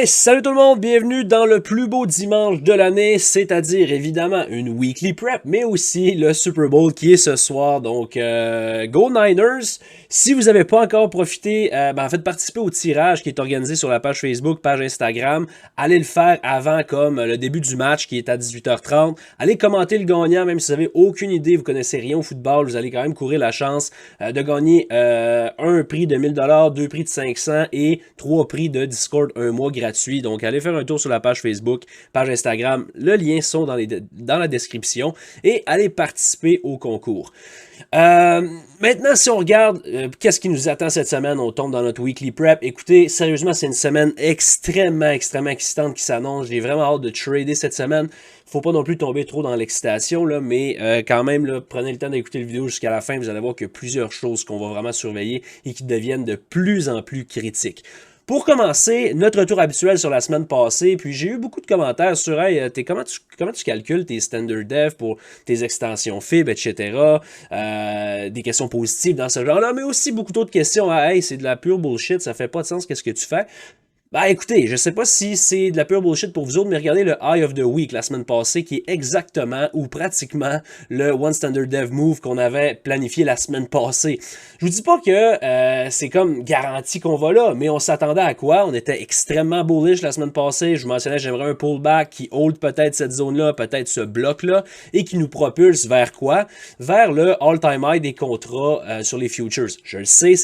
Hey, salut tout le monde, bienvenue dans le plus beau dimanche de l'année, c'est-à-dire évidemment une weekly prep, mais aussi le Super Bowl qui est ce soir. Donc, Go Niners! Si vous n'avez pas encore profité, en fait, participer au tirage qui est organisé sur la page Facebook, page Instagram, allez le faire avant comme le début du match qui est à 18h30. Allez commenter le gagnant, même si vous n'avez aucune idée, vous connaissez rien au football, vous allez quand même courir la chance de gagner un prix de 1000$, deux prix de 500 et trois prix de Discord un mois gratuit. Donc, allez faire un tour sur la page Facebook, page Instagram. Le lien sont dans la description et allez participer au concours. Maintenant, si on regarde qu'est-ce qui nous attend cette semaine, on tombe dans notre weekly prep. Écoutez, sérieusement, c'est une semaine extrêmement excitante qui s'annonce. J'ai vraiment hâte de trader cette semaine. Faut pas non plus tomber trop dans l'excitation, là, mais quand même, là, prenez le temps d'écouter la vidéo jusqu'à la fin. Vous allez voir qu'il y a plusieurs choses qu'on va vraiment surveiller et qui deviennent de plus en plus critiques. Pour commencer, notre retour habituel sur la semaine passée, puis j'ai eu beaucoup de commentaires sur hey, comment tu calcules tes standard dev pour tes extensions FIB, etc. Des questions positives dans ce genre-là, mais aussi beaucoup d'autres questions. Hey, c'est de la pure bullshit, ça fait pas de sens, qu'est-ce que tu fais? Ben écoutez, je sais pas si c'est de la pure bullshit pour vous autres, mais regardez le High of the Week la semaine passée, qui est exactement ou pratiquement le One Standard Dev Move qu'on avait planifié la semaine passée. Je vous dis pas que c'est comme garanti qu'on va là, mais on s'attendait à quoi? On était extrêmement bullish la semaine passée. Je vous mentionnais, j'aimerais un pullback qui hold peut-être cette zone-là, peut-être ce bloc-là, et qui nous propulse vers quoi? Vers le all-time high des contrats sur les futures. Je le sais,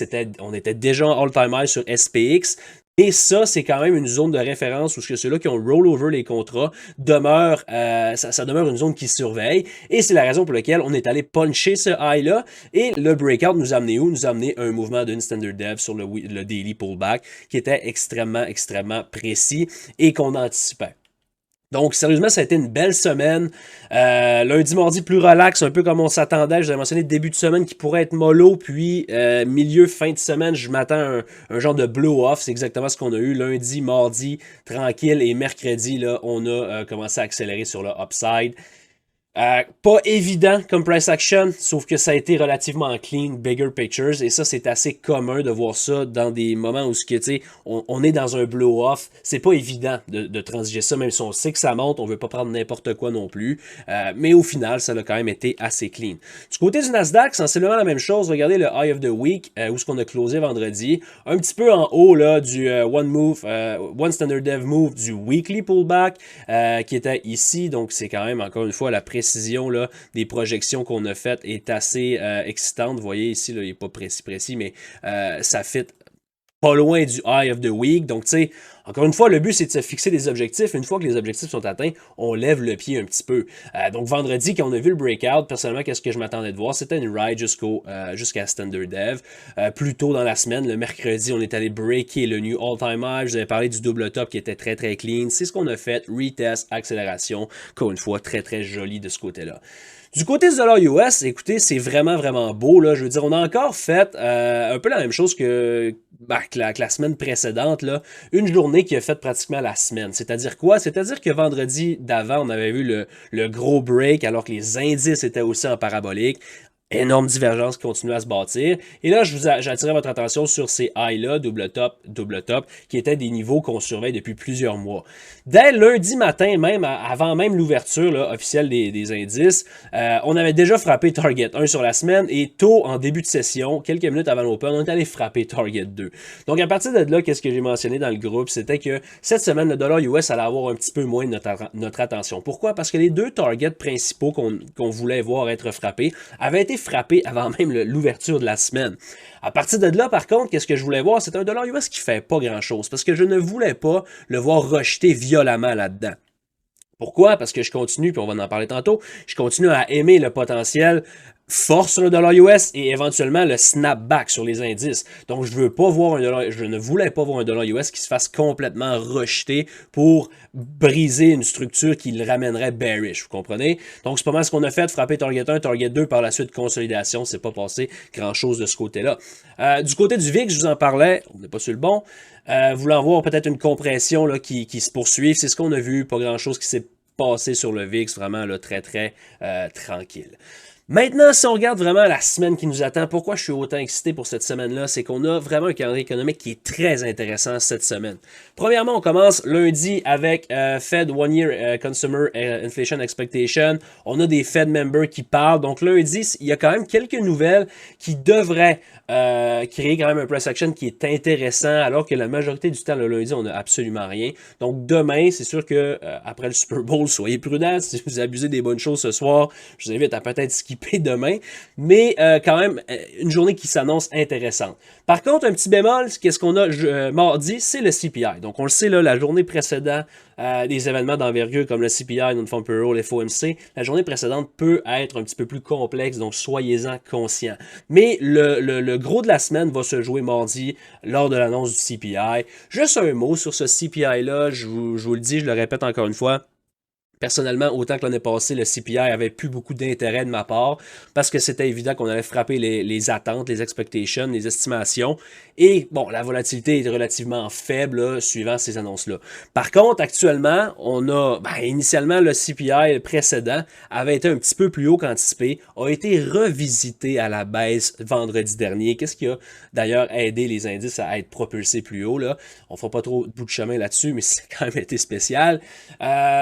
on était déjà en all-time high sur SPX, et ça, c'est quand même une zone de référence où ceux-là qui ont rollover les contrats demeurent, ça demeure une zone qui surveille. Et c'est la raison pour laquelle on est allé puncher ce high-là. Et le breakout nous a amené où? Nous a amené un mouvement d'une standard dev sur le daily pullback qui était extrêmement précis et qu'on anticipait. Donc, sérieusement, ça a été une belle semaine. Lundi, mardi, plus relax, un peu comme on s'attendait. Je vous avais mentionné début de semaine qui pourrait être mollo, puis milieu, fin de semaine, je m'attends à un genre de blow-off. C'est exactement ce qu'on a eu. Lundi, mardi, tranquille, et mercredi, là, on a commencé à accélérer sur le upside. Pas évident comme price action, sauf que ça a été relativement clean, bigger pictures, et ça c'est assez commun de voir ça dans des moments où on est dans un blow-off. C'est pas évident de transiger ça, même si on sait que ça monte, on veut pas prendre n'importe quoi non plus, mais au final ça a quand même été assez clean. Du côté du Nasdaq, sensiblement la même chose. Regardez le High of the Week, où est-ce qu'on a closé vendredi, un petit peu en haut là du One Standard Dev Move du Weekly Pullback, qui était ici, donc c'est quand même encore une fois la précision là, des projections qu'on a faites est assez excitante. Vous voyez ici, là, il n'est pas précis, mais ça fit pas loin du High of the Week. Donc, tu sais, encore une fois, le but, c'est de se fixer des objectifs. Une fois que les objectifs sont atteints, on lève le pied un petit peu. Donc, vendredi, quand on a vu le breakout, personnellement, qu'est-ce que je m'attendais de voir? C'était une ride jusqu'à Standard Dev. Plus tôt dans la semaine, le mercredi, on est allé breaker le new all-time high. Je vous avais parlé du double top qui était très clean. C'est ce qu'on a fait. Retest, accélération. Encore une fois, très joli de ce côté-là. Du côté du dollar US, écoutez, c'est vraiment beau. Là. Je veux dire, on a encore fait un peu la même chose que la semaine précédente. Là. Une journée qui a fait pratiquement la semaine. C'est-à-dire quoi? C'est-à-dire que vendredi d'avant, on avait vu le gros break alors que les indices étaient aussi en parabolique. Énorme divergence qui continue à se bâtir. Et là, j'ai attiré votre attention sur ces highs-là, double top, qui étaient des niveaux qu'on surveille depuis plusieurs mois. Dès lundi matin, même avant même l'ouverture officielle des indices, on avait déjà frappé Target 1 sur la semaine et tôt en début de session, quelques minutes avant l'open, on est allé frapper Target 2. Donc à partir de là, qu'est-ce que j'ai mentionné dans le groupe, c'était que cette semaine, le dollar US allait avoir un petit peu moins de notre attention. Pourquoi? Parce que les deux targets principaux qu'on voulait voir être frappés avaient été frappé avant même l'ouverture de la semaine. À partir de là, par contre, qu'est-ce que je voulais voir? C'est un dollar US qui fait pas grand-chose, parce que je ne voulais pas le voir rejeter violemment là-dedans. Pourquoi? Parce que je continue, puis on va en parler tantôt, je continue à aimer le potentiel force sur le dollar US et éventuellement le snapback sur les indices. Donc je ne voulais pas voir un dollar US qui se fasse complètement rejeter pour briser une structure qui le ramènerait bearish, vous comprenez? Donc c'est pas mal ce qu'on a fait, frapper Target 1, Target 2, par la suite consolidation, c'est pas passé grand chose de ce côté-là. Du côté du VIX, je vous en parlais, on n'est pas sur le bon, voulant voir peut-être une compression là, qui se poursuive, c'est ce qu'on a vu, pas grand chose qui s'est passé sur le VIX, vraiment là, très tranquille. Maintenant, si on regarde vraiment la semaine qui nous attend, pourquoi je suis autant excité pour cette semaine-là, c'est qu'on a vraiment un calendrier économique qui est très intéressant cette semaine. Premièrement, on commence lundi avec Fed One Year Consumer Inflation Expectation. On a des Fed members qui parlent. Donc lundi, il y a quand même quelques nouvelles qui devraient créer quand même un price action qui est intéressant, alors que la majorité du temps, le lundi, on n'a absolument rien. Donc demain, c'est sûr que après le Super Bowl, soyez prudents. Si vous abusez des bonnes choses ce soir, je vous invite à peut-être skipper demain. Mais quand même, une journée qui s'annonce intéressante. Par contre, un petit bémol, qu'est-ce qu'on a mardi, c'est le CPI. Donc on le sait, là, la journée précédente, des événements d'envergure comme le CPI, Non-Farm Payroll, les FOMC, la journée précédente peut être un petit peu plus complexe, donc soyez-en conscients. Mais le gros de la semaine va se jouer mardi lors de l'annonce du CPI. Juste un mot sur ce CPI-là, je vous le dis, je le répète encore une fois. Personnellement, autant que l'année passée, le CPI avait plus beaucoup d'intérêt de ma part parce que c'était évident qu'on allait frapper les attentes, les expectations, les estimations. Et bon, la volatilité est relativement faible là, suivant ces annonces-là. Par contre, actuellement, on a, initialement, le CPI précédent avait été un petit peu plus haut qu'anticipé, a été revisité à la baisse vendredi dernier. Qu'est-ce qui a d'ailleurs aidé les indices à être propulsés plus haut, là? On fera pas trop de bout de chemin là-dessus, mais c'est quand même été spécial.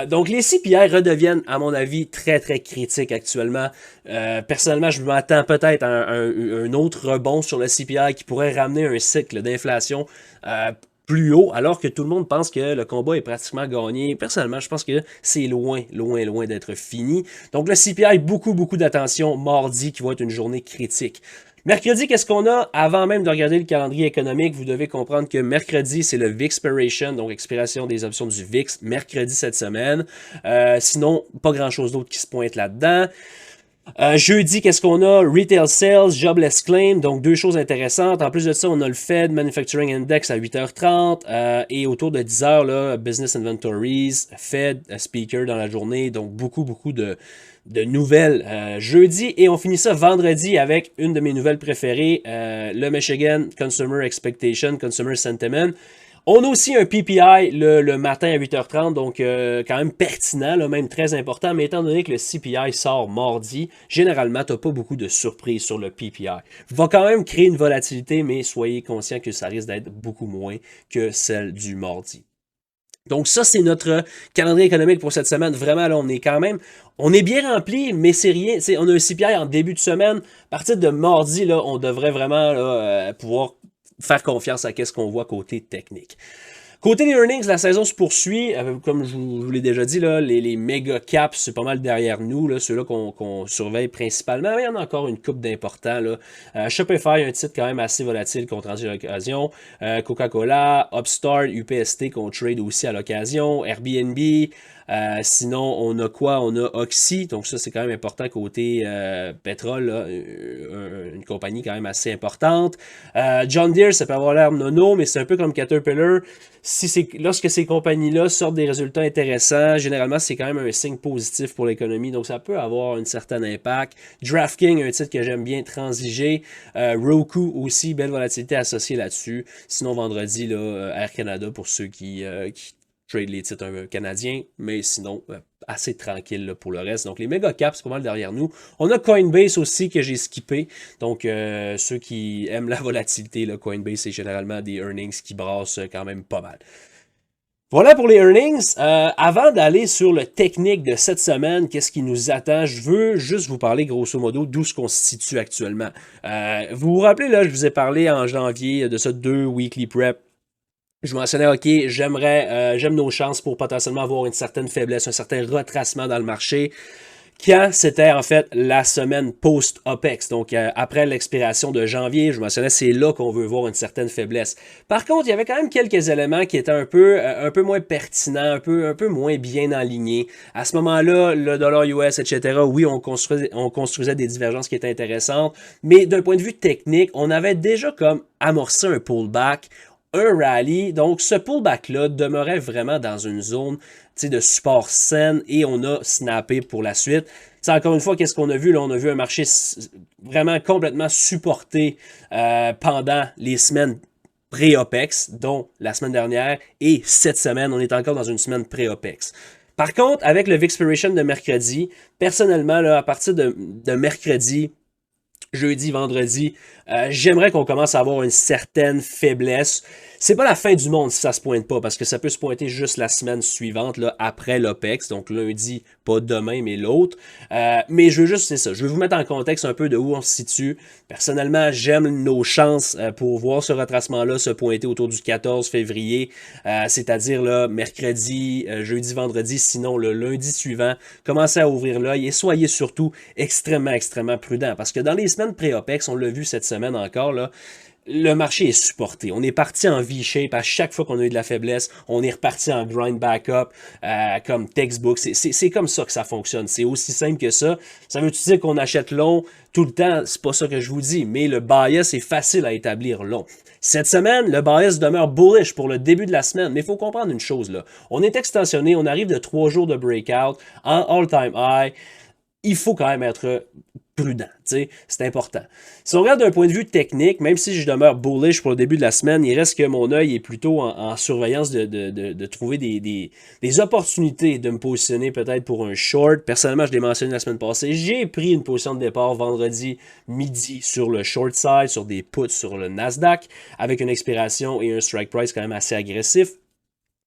Donc, les CPI redeviennent, à mon avis, très, très critiques actuellement. Personnellement, je m'attends peut-être à un autre rebond sur le CPI qui pourrait ramener un cycle d'inflation plus haut, alors que tout le monde pense que le combat est pratiquement gagné. Personnellement, je pense que c'est loin, loin, loin d'être fini. Donc, le CPI, beaucoup, beaucoup d'attention mardi, qui va être une journée critique. Mercredi, qu'est-ce qu'on a? Avant même de regarder le calendrier économique, vous devez comprendre que mercredi, c'est le VIX expiration, donc expiration des options du VIX, mercredi cette semaine. Sinon, pas grand-chose d'autre qui se pointe là-dedans. Jeudi, qu'est-ce qu'on a? Retail Sales, Jobless Claim, donc deux choses intéressantes. En plus de ça, on a le Fed Manufacturing Index à 8h30 et autour de 10h, là, Business Inventories, Fed Speaker dans la journée, donc beaucoup, beaucoup de nouvelles jeudi. Et on finit ça vendredi avec une de mes nouvelles préférées, le Michigan Consumer Expectation, Consumer Sentiment. On a aussi un PPI le matin à 8h30, donc quand même pertinent, là, même très important, mais étant donné que le CPI sort mardi, généralement, tu n'as pas beaucoup de surprises sur le PPI. Va quand même créer une volatilité, mais soyez conscient que ça risque d'être beaucoup moins que celle du mardi. Donc ça, c'est notre calendrier économique pour cette semaine. Vraiment, là, on est bien rempli, mais c'est rien. On a un CPI en début de semaine. À partir de mardi, là, on devrait vraiment là, pouvoir faire confiance à ce qu'on voit côté technique. Côté des earnings, la saison se poursuit. Comme je vous l'ai déjà dit, là, les méga caps, c'est pas mal derrière nous, ceux-là qu'on surveille principalement. Mais il y en a encore une coupe d'importants. Shopify, un titre quand même assez volatile qu'on transige à l'occasion. Coca-Cola, Upstart, UPST qu'on trade aussi à l'occasion. Airbnb. Sinon, on a quoi? On a Oxy, donc ça c'est quand même important côté pétrole, là, une compagnie quand même assez importante. John Deere, ça peut avoir l'air nono, mais c'est un peu comme Caterpillar. Lorsque ces compagnies-là sortent des résultats intéressants, généralement c'est quand même un signe positif pour l'économie, donc ça peut avoir un certain impact. DraftKings, un titre que j'aime bien transiger. Roku aussi, belle volatilité associée là-dessus. Sinon vendredi, là, Air Canada pour ceux qui trade les titres canadiens, mais sinon, assez tranquille là, pour le reste. Donc, les méga caps, c'est pas mal derrière nous. On a Coinbase aussi que j'ai skippé. Donc, ceux qui aiment la volatilité, là, Coinbase, c'est généralement des earnings qui brassent quand même pas mal. Voilà pour les earnings. Avant d'aller sur le technique de cette semaine, qu'est-ce qui nous attend? Je veux juste vous parler grosso modo d'où ce qu'on se situe actuellement. Vous vous rappelez, là, je vous ai parlé en janvier de ça 2 weekly prep. Je mentionnais, OK, j'aime nos chances pour potentiellement avoir une certaine faiblesse, un certain retracement dans le marché. Quand c'était en fait la semaine post-OPEX, donc après l'expiration de janvier, je mentionnais, c'est là qu'on veut voir une certaine faiblesse. Par contre, il y avait quand même quelques éléments qui étaient un peu moins pertinents, un peu moins bien alignés. À ce moment-là, le dollar US, etc., oui, on construisait des divergences qui étaient intéressantes, mais d'un point de vue technique, on avait déjà comme amorcé un pullback, un rallye. Donc, ce pullback-là demeurait vraiment dans une zone de support saine et on a snappé pour la suite. T'sais, encore une fois, qu'est-ce qu'on a vu? Là, on a vu un marché vraiment complètement supporté pendant les semaines pré-OPEX, dont la semaine dernière, et cette semaine, on est encore dans une semaine pré-OPEX. Par contre, avec le Vixpiration de mercredi, personnellement, là, à partir de mercredi, jeudi, vendredi, j'aimerais qu'on commence à avoir une certaine faiblesse. C'est pas la fin du monde si ça se pointe pas, parce que ça peut se pointer juste la semaine suivante, là, après l'OPEX, donc lundi, pas demain, mais l'autre. Mais je veux juste, c'est ça, je veux vous mettre en contexte un peu de où on se situe. Personnellement, j'aime nos chances pour voir ce retracement-là se pointer autour du 14 février, c'est-à-dire là, mercredi, jeudi, vendredi, sinon le lundi suivant. Commencez à ouvrir l'œil et soyez surtout extrêmement, extrêmement prudents, parce que dans les semaines pré-OPEX, on l'a vu cette semaine encore, là, le marché est supporté. On est parti en V-shape. À chaque fois qu'on a eu de la faiblesse, on est reparti en grind backup comme textbook. C'est comme ça que ça fonctionne. C'est aussi simple que ça. Ça veut dire qu'on achète long tout le temps? C'est pas ça que je vous dis. Mais le bias est facile à établir long. Cette semaine, le bias demeure bullish pour le début de la semaine. Mais il faut comprendre une chose, là. On est extensionné. On arrive de 3 jours de breakout en all-time high. Il faut quand même être prudent, c'est important. Si on regarde d'un point de vue technique, même si je demeure bullish pour le début de la semaine, il reste que mon œil est plutôt en surveillance de trouver des opportunités de me positionner peut-être pour un short. Personnellement, je l'ai mentionné la semaine passée, j'ai pris une position de départ vendredi midi sur le short side, sur des puts sur le Nasdaq, avec une expiration et un strike price quand même assez agressif,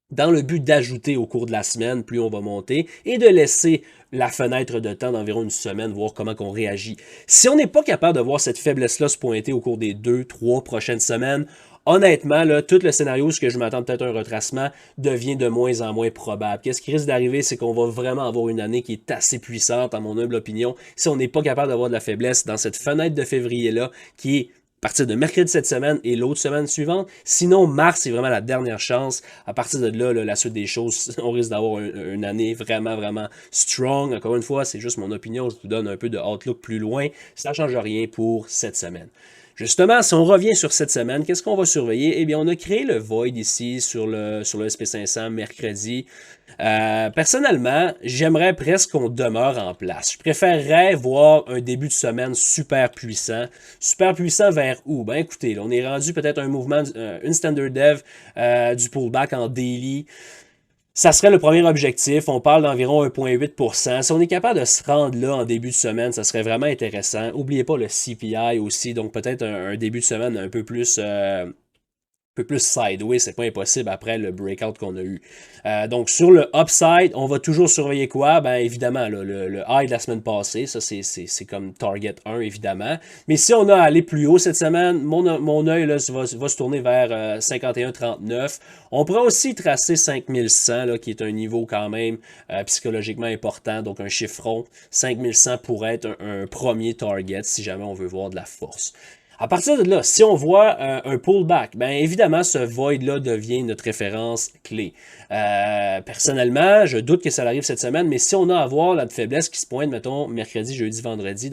dans le but d'ajouter au cours de la semaine, plus on va monter, et de laisser la fenêtre de temps d'environ une semaine, voir comment on réagit. Si on n'est pas capable de voir cette faiblesse-là se pointer au cours des 2-3 prochaines semaines, honnêtement, là, tout le scénario, ce que je m'attends peut-être un retracement, devient de moins en moins probable. Qu'est-ce qui risque d'arriver, c'est qu'on va vraiment avoir une année qui est assez puissante, à mon humble opinion, si on n'est pas capable d'avoir de la faiblesse dans cette fenêtre de février-là, qui est à partir de mercredi cette semaine et l'autre semaine suivante. Sinon, mars, c'est vraiment la dernière chance. À partir de là, la suite des choses, on risque d'avoir une année vraiment, vraiment strong. Encore une fois, c'est juste mon opinion. Je vous donne un peu de outlook plus loin. Ça ne change rien pour cette semaine. Justement, si on revient sur cette semaine, qu'est-ce qu'on va surveiller? Eh bien, on a créé le void ici sur le SP500 mercredi. Personnellement, j'aimerais presque qu'on demeure en place. Je préférerais voir un début de semaine super puissant. Super puissant vers où? Ben écoutez, là, on est rendu peut-être un mouvement, une standard dev du pullback en daily. Ça serait le premier objectif. On parle d'environ 1,8%. Si on est capable de se rendre là en début de semaine, ça serait vraiment intéressant. N'oubliez pas le CPI aussi, donc peut-être un début de semaine un peu plus sideways, c'est pas impossible après le breakout qu'on a eu. Donc sur le upside, on va toujours surveiller quoi? Ben évidemment, là, le high de la semaine passée, ça c'est comme target 1 évidemment. Mais si on a à aller plus haut cette semaine, mon œil là, va se tourner vers 51,39. On pourra aussi tracer 5100, là, qui est un niveau quand même psychologiquement important, donc un chiffron. 5100 pourrait être un premier target si jamais on veut voir de la force. À partir de là, si on voit un pullback, bien évidemment, ce void-là devient notre référence clé. Personnellement, je doute que ça arrive cette semaine, mais si on a à voir la faiblesse qui se pointe, mettons, mercredi, jeudi, vendredi,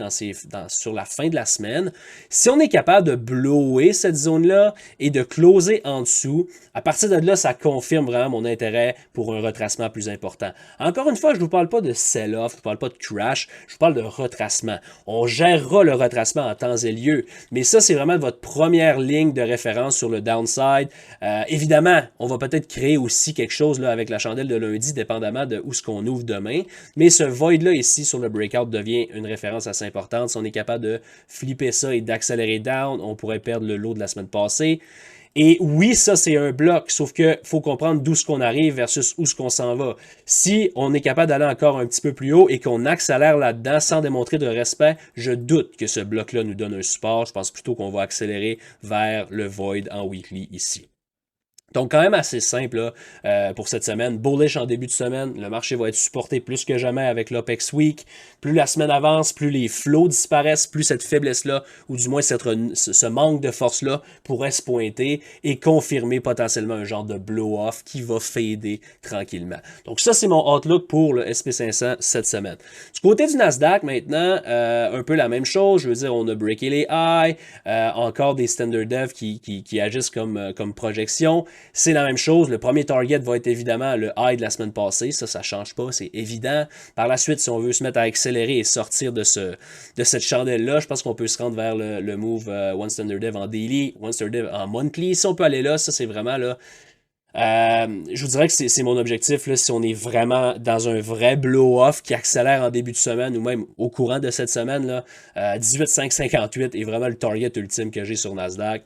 sur la fin de la semaine, si on est capable de blower cette zone-là et de closer en dessous, à partir de là, ça confirme vraiment mon intérêt pour un retracement plus important. Encore une fois, je ne vous parle pas de sell-off, je ne vous parle pas de crash, je vous parle de retracement. On gérera le retracement en temps et lieu, mais ça, c'est vraiment votre première ligne de référence sur le downside. Évidemment, on va peut-être créer aussi quelque chose là, avec la chandelle de lundi, dépendamment de où ce qu'on ouvre demain. Mais ce void-là ici sur le breakout devient une référence assez importante. Si on est capable de flipper ça et d'accélérer down, on pourrait perdre le lot de la semaine passée. Et oui, ça, c'est un bloc, sauf que faut comprendre d'où ce qu'on arrive versus où ce qu'on s'en va. Si on est capable d'aller encore un petit peu plus haut et qu'on accélère là-dedans sans démontrer de respect, je doute que ce bloc-là nous donne un support. Je pense plutôt qu'on va accélérer vers le void en weekly ici. Donc, quand même assez simple là, pour cette semaine. Bullish en début de semaine. Le marché va être supporté plus que jamais avec l'Opex Week. Plus la semaine avance, plus les flots disparaissent, plus cette faiblesse-là, ou du moins ce manque de force-là, pourrait se pointer et confirmer potentiellement un genre de blow-off qui va fader tranquillement. Donc, ça, c'est mon outlook pour le SP500 cette semaine. Du côté du Nasdaq, maintenant, un peu la même chose. Je veux dire, on a breaké les highs, encore des standard dev qui agissent comme projection. C'est la même chose. Le premier target va être évidemment le high de la semaine passée. Ça ne change pas, c'est évident. Par la suite, si on veut se mettre à accélérer et sortir de cette chandelle-là, je pense qu'on peut se rendre vers le move One Standard Dev en daily, One Standard Dev en monthly. Si on peut aller là, ça c'est vraiment là Je vous dirais que c'est mon objectif, là, si on est vraiment dans un vrai blow-off qui accélère en début de semaine ou même au courant de cette semaine, là, 18,558 est vraiment le target ultime que j'ai sur Nasdaq.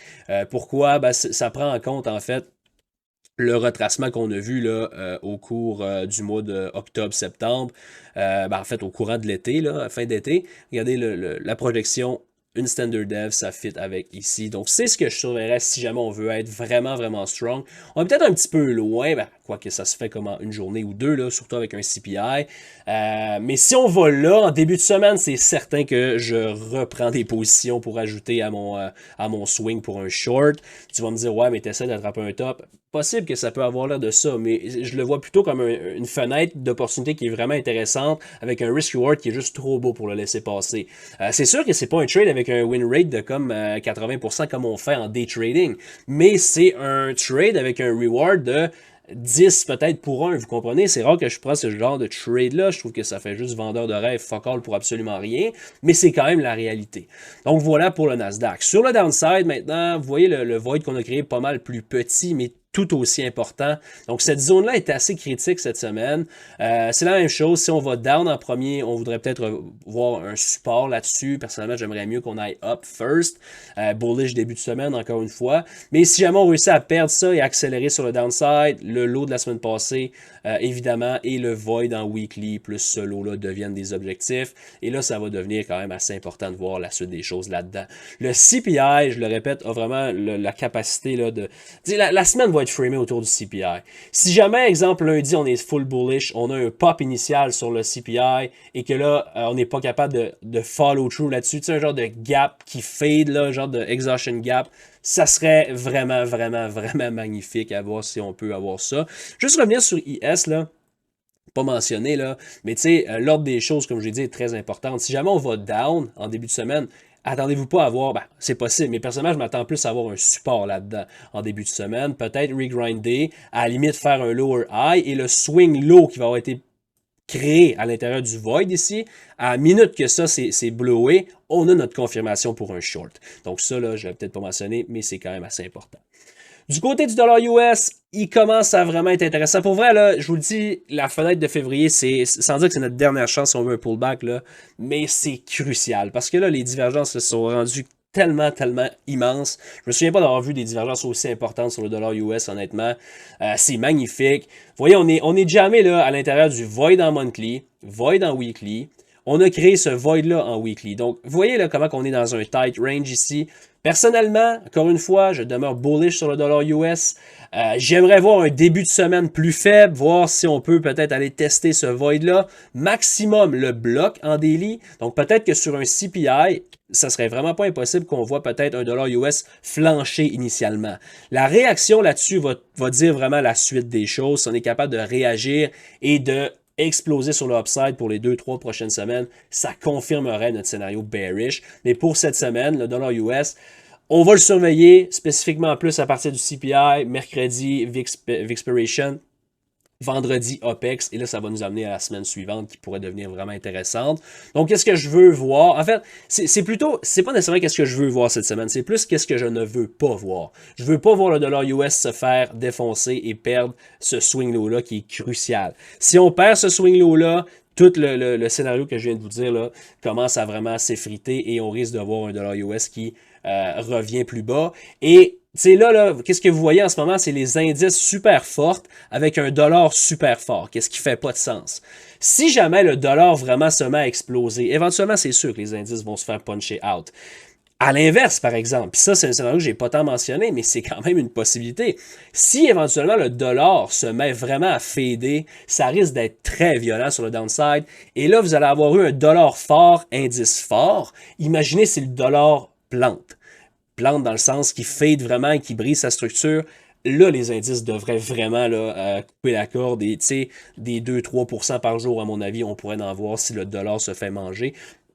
Pourquoi? Ben, ça prend en compte, en fait, le retracement qu'on a vu là, au cours du mois de octobre-septembre, ben, en fait au courant de l'été, là, fin d'été, regardez la projection, une standard dev, ça fit avec ici. Donc c'est ce que je surveillerais si jamais on veut être vraiment, vraiment strong. On est peut-être un petit peu loin, ben, quoique ça se fait comme en une journée ou deux, là, surtout avec un CPI. Mais si on va là, en début de semaine, c'est certain que je reprends des positions pour ajouter à mon swing pour un short. Tu vas me dire, ouais, mais t'essaies d'attraper un top. Possible que ça peut avoir l'air de ça, mais je le vois plutôt comme une fenêtre d'opportunité qui est vraiment intéressante, avec un risk-reward qui est juste trop beau pour le laisser passer. C'est sûr que c'est pas un trade avec un win rate de comme 80% comme on fait en day trading, mais c'est un trade avec un reward de 10 peut-être pour un, vous comprenez? C'est rare que je prends ce genre de trade-là. Je trouve que ça fait juste vendeur de rêve, fuck all pour absolument rien. Mais c'est quand même la réalité. Donc voilà pour le Nasdaq. Sur le downside, maintenant, vous voyez le void qu'on a créé pas mal plus petit, mais tout aussi important. Donc cette zone-là est assez critique cette semaine. C'est la même chose. Si on va down en premier, on voudrait peut-être voir un support là-dessus. Personnellement, j'aimerais mieux qu'on aille up first. Bullish début de semaine, encore une fois. Mais si jamais on réussit à perdre ça et accélérer sur le downside, le low de la semaine passée, évidemment, et le void en weekly, plus ce lot-là deviennent des objectifs. Et là, ça va devenir quand même assez important de voir la suite des choses là-dedans. Le CPI, je le répète, a vraiment la capacité là, de... La semaine va être framée autour du CPI. Si jamais, exemple, lundi, on est full bullish, on a un pop initial sur le CPI et que là, on n'est pas capable de follow through là-dessus, tu sais, un genre de gap qui fade, là, un genre de exhaustion gap, ça serait vraiment, vraiment, vraiment magnifique à voir si on peut avoir ça. Juste revenir sur IS, là, pas mentionné, là, mais tu sais, l'ordre des choses, comme je l'ai dit, est très importante. Si jamais on va down en début de semaine, attendez-vous pas à avoir, ben, c'est possible, mais personnellement, je m'attends plus à avoir un support là-dedans en début de semaine. Peut-être regrinder, à la limite faire un lower high et le swing low qui va avoir été créé à l'intérieur du void ici, à la minute que ça c'est blowé, on a notre confirmation pour un short. Donc ça, là, je l'ai peut-être pas mentionné, mais c'est quand même assez important. Du côté du dollar US, il commence à vraiment être intéressant. Pour vrai, là, je vous le dis, la fenêtre de février, c'est sans dire que c'est notre dernière chance si on veut un pullback, là, mais c'est crucial parce que là, les divergences se sont rendues tellement, tellement immenses. Je me souviens pas d'avoir vu des divergences aussi importantes sur le dollar US, honnêtement. C'est magnifique. Vous voyez, on est jamais là à l'intérieur du void en monthly, void en weekly. On a créé ce void-là en weekly. Donc, vous voyez là comment on est dans un tight range ici. Personnellement, encore une fois, je demeure bullish sur le dollar US. J'aimerais voir un début de semaine plus faible, voir si on peut peut-être aller tester ce void-là. Maximum le bloc en daily. Donc peut-être que sur un CPI, ça serait vraiment pas impossible qu'on voit peut-être un dollar US flancher initialement. La réaction là-dessus va dire vraiment la suite des choses. Si on est capable de réagir et de exploser sur le upside pour les 2-3 prochaines semaines, ça confirmerait notre scénario bearish. Mais pour cette semaine, le dollar US, on va le surveiller spécifiquement plus à partir du CPI, mercredi, Vixpiration, vendredi OPEX, et là, ça va nous amener à la semaine suivante qui pourrait devenir vraiment intéressante. Donc, qu'est-ce que je veux voir? En fait, c'est pas nécessairement qu'est-ce que je veux voir cette semaine, c'est plus qu'est-ce que je ne veux pas voir. Je veux pas voir le dollar US se faire défoncer et perdre ce swing low-là qui est crucial. Si on perd ce swing low-là, tout le scénario que je viens de vous dire là, commence à vraiment s'effriter et on risque de voir un dollar US qui revient plus bas. Et là, qu'est-ce que vous voyez en ce moment? C'est les indices super fortes avec un dollar super fort. Qu'est-ce qui fait pas de sens? Si jamais le dollar vraiment se met à exploser, éventuellement, c'est sûr que les indices vont se faire puncher out. À l'inverse, par exemple, puis ça, c'est un scénario que j'ai pas tant mentionné, mais c'est quand même une possibilité. Si éventuellement le dollar se met vraiment à fader, ça risque d'être très violent sur le downside. Et là, vous allez avoir eu un dollar fort, indice fort. Imaginez si le dollar plante. Plante dans le sens qui fade vraiment et qui brise sa structure. Là, les indices devraient vraiment là, couper la corde et des 2-3% par jour, à mon avis, on pourrait en voir si le dollar se fait manger.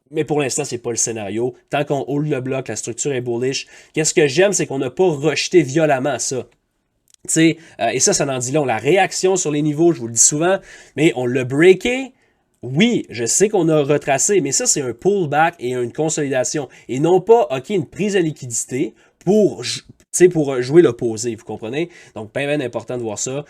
Mais pour l'instant, c'est pas le scénario. Tant qu'on hold le bloc, la structure est bullish. Qu'est-ce que j'aime, c'est qu'on n'a pas rejeté violemment ça. Et ça en dit long. La réaction sur les niveaux, je vous le dis souvent, mais on l'a breaké. Oui, je sais qu'on a retracé, mais ça, c'est un pullback et une consolidation. Et non pas, OK, une prise à liquidité pour sais, pour jouer l'opposé, vous comprenez? Donc, bien important de voir ça.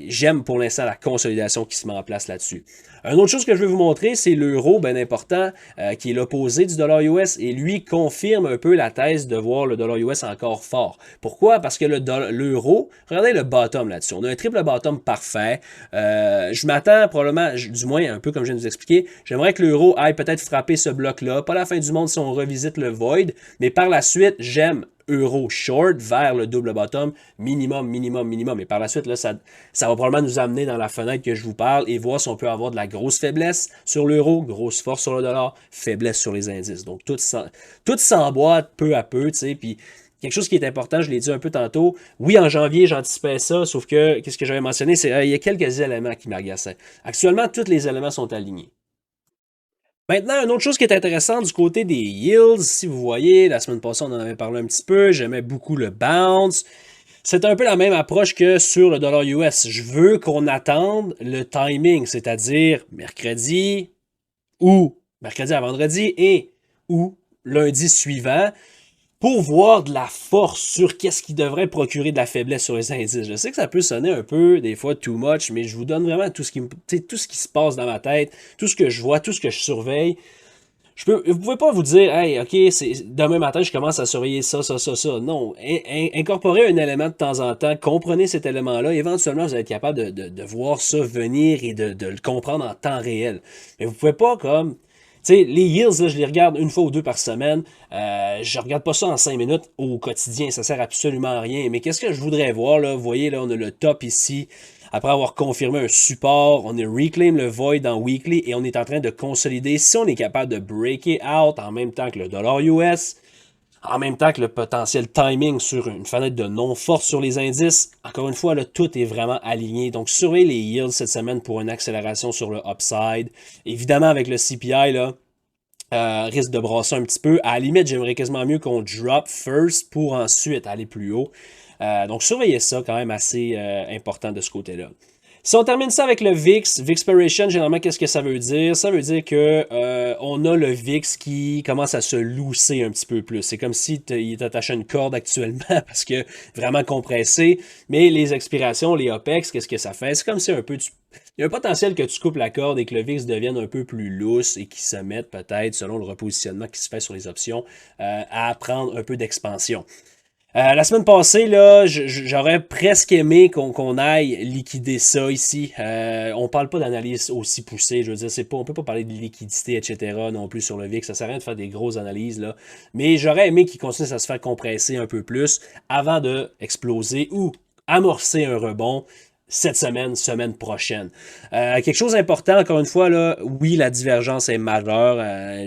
J'aime pour l'instant la consolidation qui se met en place là-dessus. Une autre chose que je vais vous montrer, c'est l'euro, bien important, qui est l'opposé du dollar US, et lui confirme un peu la thèse de voir le dollar US encore fort. Pourquoi? Parce que l'euro, regardez le bottom là-dessus. On a un triple bottom parfait. Je m'attends probablement, du moins un peu comme je viens de vous expliquer, j'aimerais que l'euro aille peut-être frapper ce bloc-là. Pas la fin du monde si on revisite le void, mais par la suite, j'aime euro short vers le double bottom, minimum, minimum, minimum. Et par la suite, là, ça va probablement nous amener dans la fenêtre que je vous parle et voir si on peut avoir de la grosse faiblesse sur l'euro, grosse force sur le dollar, faiblesse sur les indices. Donc, tout s'emboîte peu à peu, tu sais, puis quelque chose qui est important, je l'ai dit un peu tantôt, oui, en janvier, j'anticipais ça, sauf que, qu'est-ce que j'avais mentionné, c'est il y a quelques éléments qui m'agaçaient. Actuellement, tous les éléments sont alignés. Maintenant, une autre chose qui est intéressante du côté des yields, si vous voyez, la semaine passée, on en avait parlé un petit peu, j'aimais beaucoup le bounce. C'est un peu la même approche que sur le dollar US. Je veux qu'on attende le timing, c'est-à-dire mercredi à vendredi et ou lundi suivant pour voir de la force sur qu'est-ce qui devrait procurer de la faiblesse sur les indices. Je sais que ça peut sonner un peu, des fois, too much, mais je vous donne vraiment tout ce qui se passe dans ma tête, tout ce que je vois, tout ce que je surveille. Vous ne pouvez pas vous dire, hey, OK, demain matin, je commence à surveiller ça, ça, ça, ça. Non. Incorporez un élément de temps en temps, comprenez cet élément-là, éventuellement, vous allez être capable de voir ça venir et de le comprendre en temps réel. Mais vous ne pouvez pas comme. Tu sais, les yields, là, je les regarde une fois ou deux par semaine. Je regarde pas ça en 5 minutes au quotidien. Ça sert absolument à rien. Mais qu'est-ce que je voudrais voir, là? Vous voyez, là, on a le top ici. Après avoir confirmé un support, on est reclaim le void en weekly et on est en train de consolider. Si on est capable de break it out en même temps que le dollar US, en même temps que le potentiel timing sur une fenêtre de non-force sur les indices, encore une fois, là, tout est vraiment aligné. Donc, surveillez les yields cette semaine pour une accélération sur le upside. Évidemment, avec le CPI, là, risque de brasser un petit peu. À la limite, j'aimerais quasiment mieux qu'on drop first pour ensuite aller plus haut. Donc, surveillez ça quand même assez important de ce côté-là. Si on termine ça avec le VIX, VIXpiration, généralement, qu'est-ce que ça veut dire? Ça veut dire que on a le VIX qui commence à se lousser un petit peu plus. C'est comme si il est attaché à une corde actuellement parce que vraiment compressé. Mais les expirations, les OPEX, qu'est-ce que ça fait? C'est comme si un peu il y a un potentiel que tu coupes la corde et que le VIX devienne un peu plus lousse et qu'il se mette peut-être, selon le repositionnement qui se fait sur les options, à prendre un peu d'expansion. La semaine passée, là, j'aurais presque aimé qu'on aille liquider ça ici. On parle pas d'analyse aussi poussée, je veux dire, on peut pas parler de liquidité, etc. non plus sur le VIX. Ça sert à rien de faire des grosses analyses, là. Mais j'aurais aimé qu'il continue à se faire compresser un peu plus avant de exploser ou amorcer un rebond cette semaine prochaine. Quelque chose d'important, encore une fois, là, oui, la divergence est majeure.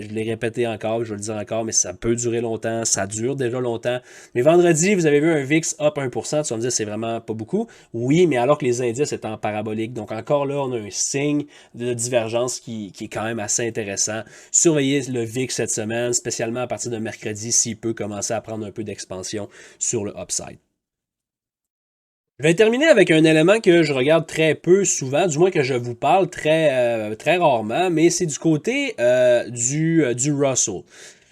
Je l'ai répété encore, je vais le dire encore, mais ça peut durer longtemps, ça dure déjà longtemps. Mais vendredi, vous avez vu un VIX up 1%, tu vas me dire c'est vraiment pas beaucoup. Oui, mais alors que les indices étaient en parabolique. Donc encore là, on a un signe de divergence qui est quand même assez intéressant. Surveillez le VIX cette semaine, spécialement à partir de mercredi, s'il peut commencer à prendre un peu d'expansion sur le upside. Je vais terminer avec un élément que je regarde très peu souvent, du moins que je vous parle très rarement, mais c'est du côté du Russell.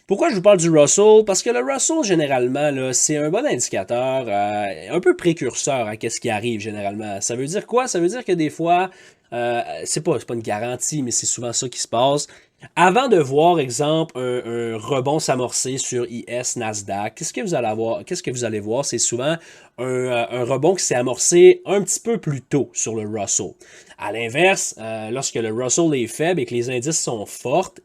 Pourquoi je vous parle du Russell? Parce que le Russell, généralement, là, c'est un bon indicateur, un peu précurseur à ce qui arrive généralement. Ça veut dire quoi? Ça veut dire que des fois, c'est pas une garantie, mais c'est souvent ça qui se passe. Avant de voir, exemple, un rebond s'amorcer sur IS, Nasdaq, qu'est-ce que vous allez voir? C'est souvent un rebond qui s'est amorcé un petit peu plus tôt sur le Russell. À l'inverse, lorsque le Russell est faible et que les indices sont forts,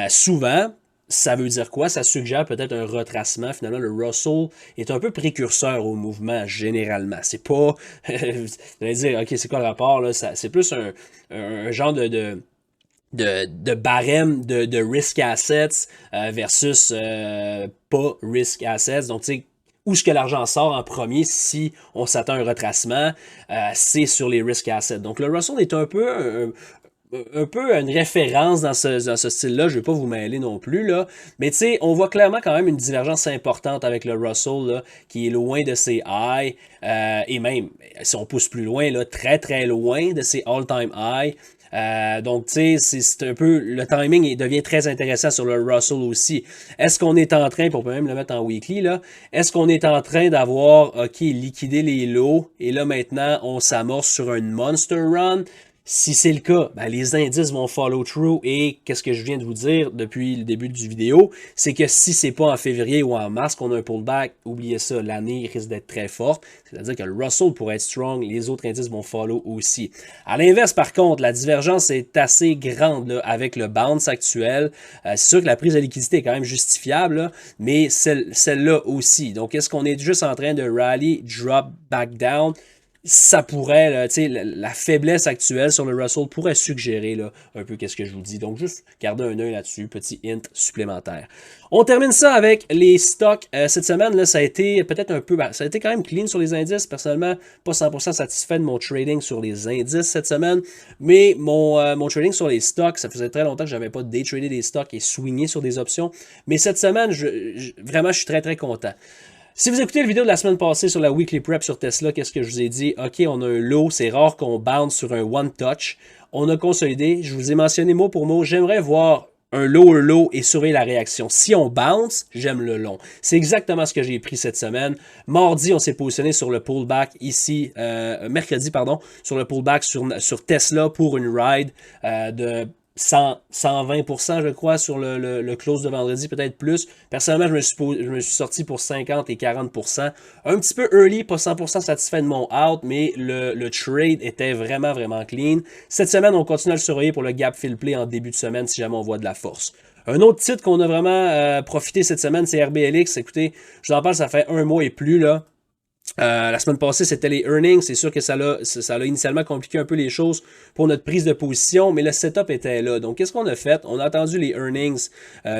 souvent, ça veut dire quoi? Ça suggère peut-être un retracement. Finalement, le Russell est un peu précurseur au mouvement, généralement. C'est pas... vous allez dire, OK, c'est quoi le rapport? Là? C'est plus un genre de barème de risk assets versus pas risk assets. Donc, tu sais, où est-ce que l'argent sort en premier si on s'attend à un retracement, c'est sur les risk assets. Donc, le Russell est un peu une référence dans ce style-là. Je ne vais pas vous mêler non plus, là. Mais tu sais, on voit clairement quand même une divergence importante avec le Russell, là, qui est loin de ses highs. Et même, si on pousse plus loin, là, très très loin de ses all-time highs. Donc, tu sais, c'est un peu... Le timing il devient très intéressant sur le Russell aussi. Est-ce qu'on est en train, puis on peut même le mettre en weekly, là, est-ce qu'on est en train d'avoir, OK, liquidé les lots, et là, maintenant, on s'amorce sur une monster run? Si c'est le cas, ben, les indices vont follow through et qu'est-ce que je viens de vous dire depuis le début du vidéo, c'est que si c'est pas en février ou en mars qu'on a un pullback, oubliez ça, l'année risque d'être très forte. C'est-à-dire que le Russell pourrait être strong, les autres indices vont follow aussi. À l'inverse, par contre, la divergence est assez grande là, avec le bounce actuel. C'est sûr que la prise de liquidité est quand même justifiable, là, mais celle-là aussi. Donc, est-ce qu'on est juste en train de rally, drop, back down? Ça pourrait, là, la faiblesse actuelle sur le Russell pourrait suggérer là, un peu qu'est-ce que je vous dis. Donc, juste garder un œil là-dessus, petit hint supplémentaire. On termine ça avec les stocks. Cette semaine, là, ça a été peut-être un peu... ça a été quand même clean sur les indices. Personnellement, pas 100% satisfait de mon trading sur les indices cette semaine. Mais mon trading sur les stocks, ça faisait très longtemps que je n'avais pas day tradé des stocks et swingé sur des options. Mais cette semaine, vraiment, je suis très, très content. Si vous écoutez la vidéo de la semaine passée sur la Weekly Prep sur Tesla, qu'est-ce que je vous ai dit? OK, on a un low, c'est rare qu'on bounce sur un one touch. On a consolidé, je vous ai mentionné mot pour mot, j'aimerais voir un low et surveiller la réaction. Si on bounce, j'aime le long. C'est exactement ce que j'ai pris cette semaine. Mardi, on s'est positionné sur le pullback ici, mercredi, pardon, sur le pullback sur Tesla pour une ride de 120%, je crois, sur le close de vendredi, peut-être plus. Personnellement, je me suis sorti pour 50 et 40%. Un petit peu early, pas 100% satisfait de mon out, mais le trade était vraiment, vraiment clean. Cette semaine, on continue à le surveiller pour le gap fill play en début de semaine si jamais on voit de la force. Un autre titre qu'on a vraiment profité cette semaine, c'est RBLX. Écoutez, je vous en parle, ça fait un mois et plus, là. La semaine passée, c'était les earnings. C'est sûr que ça a initialement compliqué un peu les choses pour notre prise de position, mais le setup était là. Donc, qu'est-ce qu'on a fait? On a attendu les earnings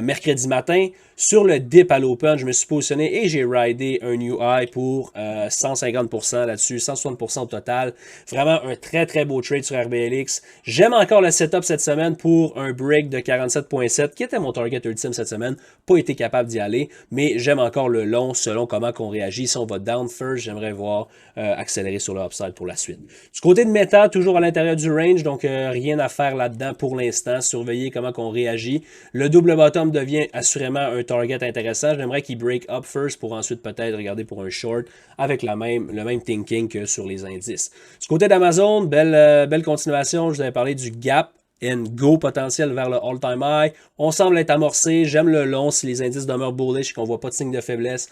mercredi matin. Sur le dip à l'open, je me suis positionné et j'ai ridé un new high pour 150% là-dessus, 160% au total. Vraiment un très, très beau trade sur RBLX. J'aime encore le setup cette semaine pour un break de 47.7, qui était mon target ultime cette semaine. Pas été capable d'y aller, mais j'aime encore le long selon comment qu'on réagit. Si on va down first, j'aimerais voir accélérer sur le upside pour la suite. Du côté de Meta, toujours à l'intérieur du range, donc rien à faire là-dedans pour l'instant. Surveiller comment qu'on réagit. Le double bottom devient assurément un target intéressant. J'aimerais qu'il break up first pour ensuite peut-être regarder pour un short avec le même thinking que sur les indices. Du côté d'Amazon, belle continuation. Je vous avais parlé du gap and go potentiel vers le all-time high. On semble être amorcé. J'aime le long si les indices demeurent bullish et qu'on voit pas de signe de faiblesse.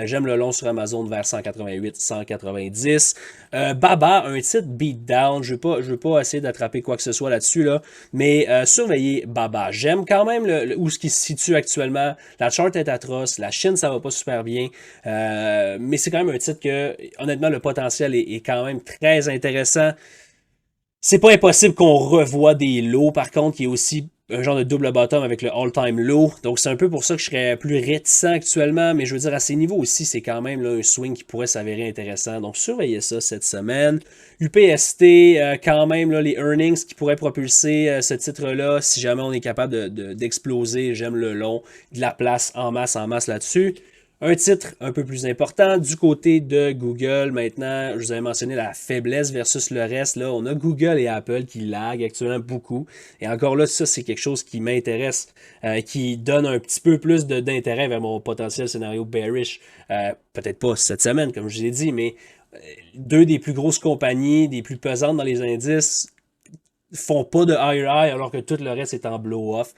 J'aime le long sur Amazon vers 188, 190. Baba, un titre beatdown. Je veux pas essayer d'attraper quoi que ce soit là-dessus, là. Mais surveillez Baba. J'aime quand même où ce qui se situe actuellement. La chart est atroce. La Chine, ça va pas super bien. Mais c'est quand même un titre que, honnêtement, le potentiel est quand même très intéressant. C'est pas impossible qu'on revoie des lows, par contre, qui est aussi un genre de double bottom avec le all-time low. Donc, c'est un peu pour ça que je serais plus réticent actuellement. Mais je veux dire, à ces niveaux aussi, c'est quand même là, un swing qui pourrait s'avérer intéressant. Donc, surveillez ça cette semaine. UPST, quand même, là, les earnings qui pourraient propulser ce titre-là, si jamais on est capable d'exploser, j'aime le long, de la place en masse là-dessus. Un titre un peu plus important du côté de Google. Maintenant, je vous avais mentionné la faiblesse versus le reste. Là, on a Google et Apple qui laguent actuellement beaucoup. Et encore là, ça, c'est quelque chose qui m'intéresse, qui donne un petit peu plus d'intérêt vers mon potentiel scénario bearish. Peut-être pas cette semaine, comme je vous ai dit, mais deux des plus grosses compagnies, des plus pesantes dans les indices, font pas de higher high alors que tout le reste est en blow-off.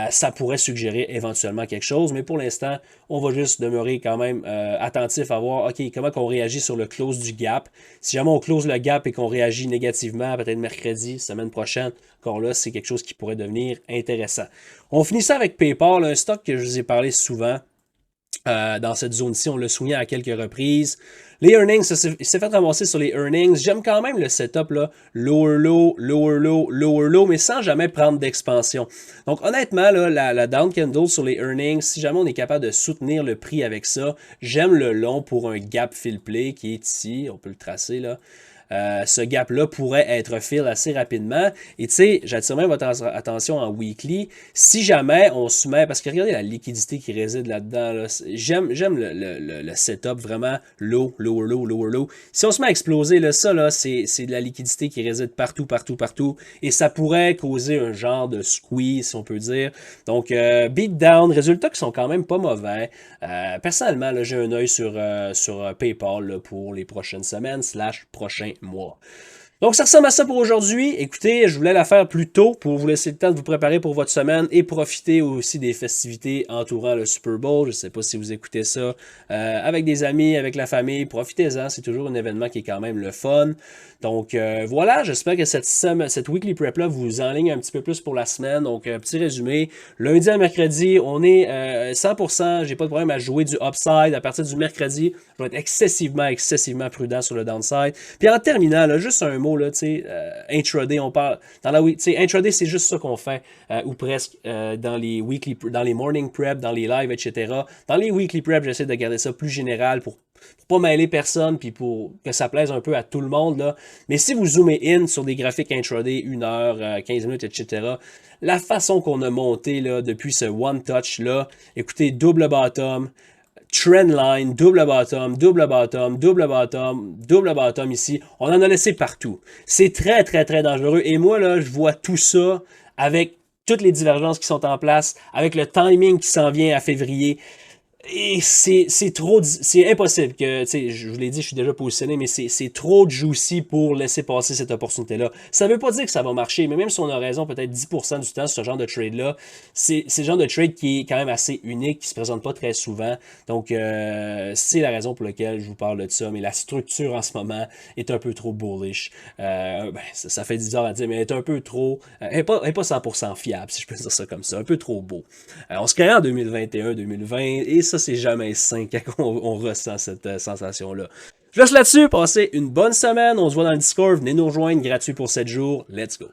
Ça pourrait suggérer éventuellement quelque chose, mais pour l'instant, on va juste demeurer quand même attentif à voir, OK, comment qu'on réagit sur le close du gap. Si jamais on close le gap et qu'on réagit négativement, peut-être mercredi, semaine prochaine, encore là, c'est quelque chose qui pourrait devenir intéressant. On finit ça avec PayPal, un stock que je vous ai parlé souvent. Dans cette zone-ci, on l'a souligné à quelques reprises. Les earnings, il s'est fait ramasser sur les earnings. J'aime quand même le setup, là, lower low, lower low, lower low, mais sans jamais prendre d'expansion. Donc honnêtement, là, la down candle sur les earnings, si jamais on est capable de soutenir le prix avec ça, j'aime le long pour un gap fill play qui est ici, on peut le tracer là. ce gap-là pourrait être fill assez rapidement. Et tu sais, j'attire même votre attention en weekly. Si jamais on se met, parce que regardez la liquidité qui réside là-dedans, là, j'aime le setup vraiment low, lower low, lower low. Si on se met à exploser, là, ça, là, c'est de la liquidité qui réside partout, partout, partout. Et ça pourrait causer un genre de squeeze, si on peut dire. Donc, beatdown, résultats qui sont quand même pas mauvais. Personnellement, j'ai un œil sur PayPal là, pour les prochaines semaines / prochains mois. Donc, ça ressemble à ça pour aujourd'hui. Écoutez, je voulais la faire plus tôt pour vous laisser le temps de vous préparer pour votre semaine et profiter aussi des festivités entourant le Super Bowl. Je ne sais pas si vous écoutez ça avec des amis, avec la famille. Profitez-en, c'est toujours un événement qui est quand même le fun. Donc, voilà, j'espère que cette weekly prep-là vous enligne un petit peu plus pour la semaine. Donc, petit résumé. Lundi à mercredi, on est 100%. J'ai pas de problème à jouer du upside. À partir du mercredi, je vais être excessivement prudent sur le downside. Puis en terminant, là, juste un mot, là, tu sais, intraday, on parle. Tu sais, intraday, c'est juste ça qu'on fait, ou presque, dans les morning prep, dans les lives, etc. Dans les weekly prep, j'essaie de garder ça plus général pour pas mêler personne, puis pour que ça plaise un peu à tout le monde, là. Mais si vous zoomez in sur des graphiques intraday, 1 heure, 15 minutes, etc., la façon qu'on a monté, là, depuis ce one touch, là, écoutez, double bottom, trendline, double bottom, double bottom, double bottom, double bottom ici. On en a laissé partout. C'est très, très, très dangereux. Et moi, là, je vois tout ça avec toutes les divergences qui sont en place, avec le timing qui s'en vient à février. Et c'est impossible que, tu sais, je vous l'ai dit, je suis déjà positionné, mais c'est trop juicy pour laisser passer cette opportunité-là. Ça veut pas dire que ça va marcher, mais même si on a raison peut-être 10% du temps sur ce genre de trade-là, c'est le genre de trade qui est quand même assez unique, qui se présente pas très souvent. Donc, c'est la raison pour laquelle je vous parle de ça, mais la structure en ce moment est un peu trop bullish. Ça fait bizarre à dire, mais elle est un peu trop, elle est pas 100% fiable, si je peux dire ça comme ça, un peu trop beau. On se crée en 2021-2020, et ça, c'est jamais sain quand on ressent cette sensation-là. Je laisse là-dessus, passez une bonne semaine, on se voit dans le Discord, venez nous rejoindre, gratuit pour 7 jours, let's go!